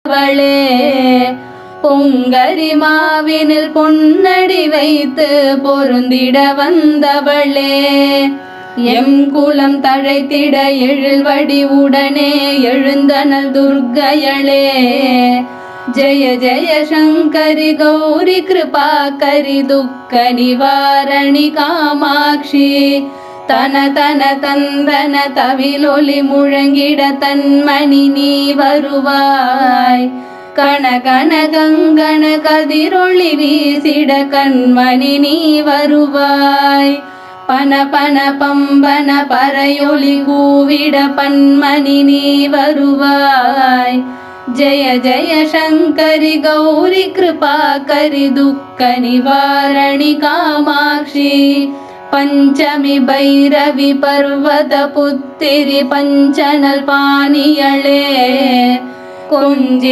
அவளே பொங்கரி மாவினில் பொன்னடி வைத்து பொருந்திட வந்தவளே எம் குலம் தழைத்திட எழில்வடி உடனே எழுந்தனல் துர்க்கையளே ஜெய ஜெய சங்கரி கௌரி கிருபாகரி துக்க நிவாரணி காமாட்சி தன தன தந்தன தவிலொலி முழங்கிட தன்மணி நீ வருவாய் கண கண கங்கண கதிரொளி வீசிட கண்மணி நீ வருவாய் பன பன பம்பன பறையொலி கூவிட பன்மணி நீ வருவாய் ஜெய ஜெய சங்கரி கௌரி கிருபாகரி துக்க நிவாரணி காமாட்சி பஞ்சமி பைரவி பர்வத புத்திரி பஞ்சனல் பாணியளே கொஞ்சி